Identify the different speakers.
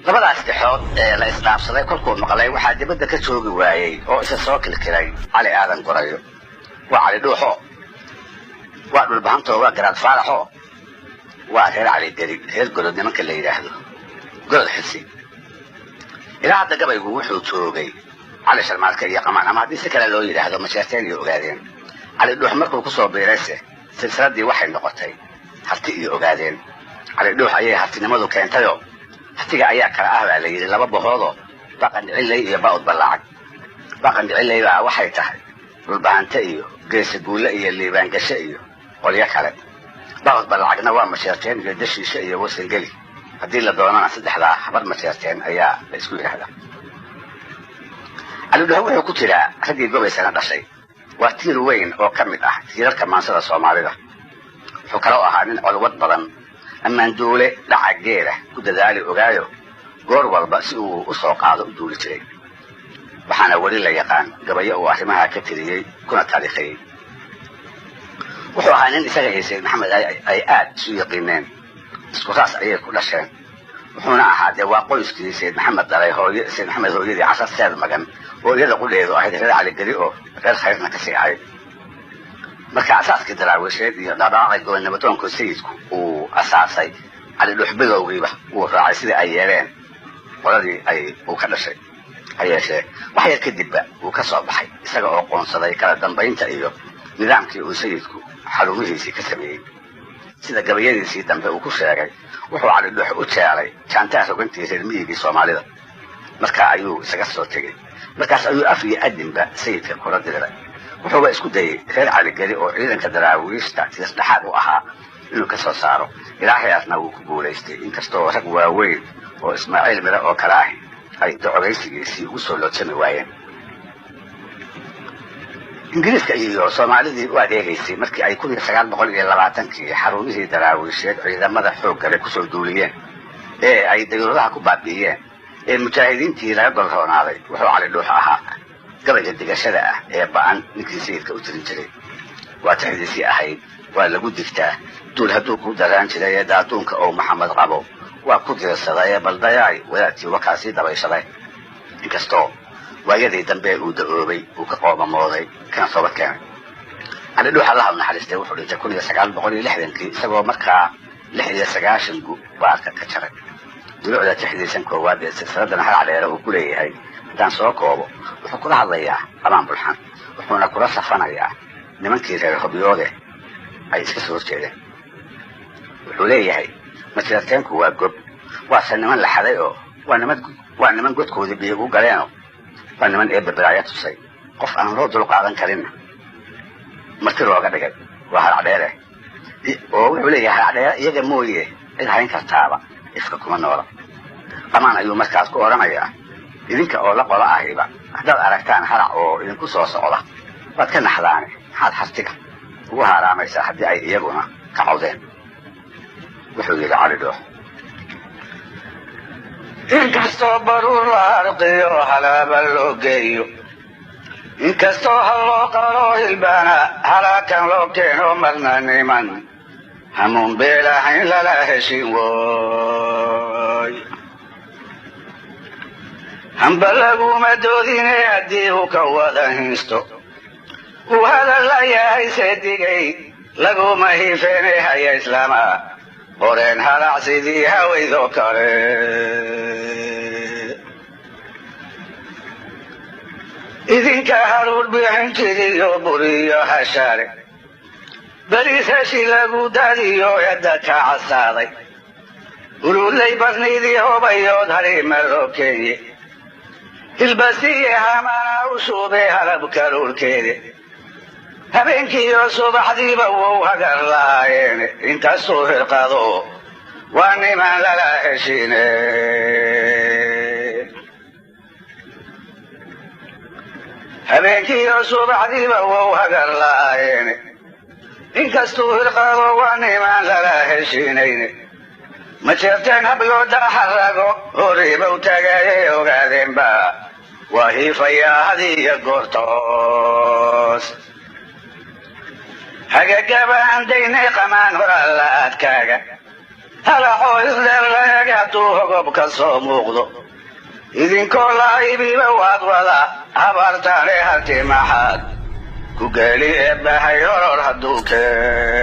Speaker 1: labadaas dhexood ee la isdhaafsaday kolkuu maqlay waxaa dibadda ka joogi waayey oo isa soo kilkilay cali aadan gorayo. waa cali dhuuxo, waa dhulbahanto, waa garaad faalaxo, waa reer cali geri, reer golod nimanka la yidhaahdo, golod xisi. ilaa hadda gabaygu wuxuu joogay cali sharmaarka iyo qamaan, ama haddii si kale loo yidhaahdo masheerteen iyo ogaadeen. cali dhuux markuu ku soo biirayse silsiladii waxay noqotay harti iyo ogaadeen. cali dhuux ayay hartinimadu keentayo hartiga ayaa kala ah baa la yidhi laba bohoodoo baqan dhiciley iyo ba'ud ballaacag. baqan dhiciley baa waxay tahay dhulbahante iyo geesa guulle iyo liibaangashe iyo qolyo kale. ba'ud ballaacagna waa masheerteen iyo dashiishe iyo wasangeli. haddii la doonana saddexdaa habar masheerteen ayaa la isku yidhaahdaa. cali dhuux wuxuu ku jiraa raggii gobaysana dhashay. waa tiir weyn oo ka mid ah tiirarka maansada soomaalida. wuxuu kaloo ahaa nin colwad badan, ammaan duule dhaca geela ku dadaali ogaayo goor walba si uu u soo qaado u duuli jiray. waxaana weli la yaqaan gabayo uu arrimaha ka tiriyey kuna taariikhayey. wuxuu ahaa nin isaga iyo sayid maxamed ay aad isu yaqiineen, isku raas ayay ku dhasheen. wuxuuna ahaa dee waa qoyskii sayid maxamed dhalay sayid maxamed hooyadii casar seed magan oo iyada qudheedu ahayd reer cali geli oo reer khayrna ka sii ahayd. marka asaaskii daraawiisheed iyo dhaqdhaqaaqii gobonnimadoonka sayidku uu asaasay, cali dhuux bilowgiiba wuu raacay sidii ay yeeleen qoladii uu ka dhashay. ha yeeshee wax yar kadibba wuu ka soo baxay isaga oo qoonsaday kala dambaynta iyo nidaamkii uu sayidku xarumihiisii ka sameeyey. sida gabayadiisii dambe uu ku sheegay, wuxuu cali dhuux u jeelay jaantaa rogantii reer miyigii soomaalida. markaa ayuu isaga soo tegey. markaas ayuu af iyo adinba sayidka kula diriray. wuxuuba isku dayey reer cali geli oo ciidanka daraawiishta tiis dhexaad u ahaa inuu ka soo saaro. ilaahayaasna wuu ku guulaystay, inkastoo rag waaweyn oo ismaaciil mire oo kale ahi ay docogaysigiisii ugu soo loodsami waayeen. ingiriiska iyo soomaalidii u adeegaysay markii ay 1920kii xarumihii daraawiisheed ciidamada xooggale kusoo duuliyeen ee ay dayuuradaha ku baabi'iyeen ee mujaahidiintii laga golroonaaday, wuxuu cali dhuux ahaa gabayga digashada ah ee ba'an ninkii sayidka u tirin jiray. waa tixdiisii ahayd waa lagu digtaa duul hadduu ku daraan jiray ee daaduunka oo maxamed qabo waa ku diirsaday ee baldayaay wadaadkii wakaasii dabayshaday. inkastoo waayadii dambe uu da'oobay uu ka qoomamooday kana toobad keenay. cali dhuux allaha u naxariistay wuxuu dhintay 1960kii isagoo markaa 69 baarka ka jaray. dulucda tixdiisan koowaad ee silsiladan hal caleere uu ku leeyahay haddaan soo koobo, wuxuu kula hadlayaa qamaan bulxan, wuxuuna kula safanayaa nimankii reer hobyoode ay iska soo horjeedeen. wuxuu leeyahay masheerteenku waa gob, waase niman la xaday oo waa niman godkoodii biyo u galeenoo waa niman eebbe balaaya tusay. qof aan loo dul qaadan karinna marti looga dhigay waa halcadheere. oo wuxuu leeyahay halcadheere iyaga mooye cid hayn kartaaba ifka kuma noola. qamaan ayuu markaas ku odhanayaa, idinka oo la qola ahiba haddaad aragtaan halac oo idinku soo socda waad ka naxdaane maxaad hartiga ugu haaraamaysaa haddii ay iyaguna ka cawdeen. wuxuu yidhi cali dhuux, inkastoo baruur la arqiyo halaaba loo geeyo, inkastoo hal loo qalo hilbaana halaakan loo keeno marna niman hamuun beelahayn lala heshin woy. hamba laguma doodine haddii uu ka wada hinsto uu hadal la yahay seedigay laguma hiifeene haya islaama qoreen halac sidii hawaydoo kale. idinka haruur bixin jiriyo buriyo hashaare beriis heshi lagu daadiyo edda ka casaaday ululay barniidii hobayood hariima loo keenye hilbasiiye hamana u shuubay halab karuurkeede. habeenkiiyo subaxdiiba wou hagar la'aayeene inkastuu hirqado waa niman lala heshine. habeenkiiyo subaxdiiba wou hagar la'aayeene inkastuu hirqado waa niman lala heshinayne. ma jeerteen habyooda harago horiiba u tagaayay ogaadeenba waa hiifayaa hadiyo goortoos. hagagaba aan daynay qamaan hor alla aadkaaga halaxoo isdheerleeg hadduu hogobka soo muuqdo idinkoo laayibiba waad wada habaartaane harti maxaad ku geeli eebbahay horor hadduu keen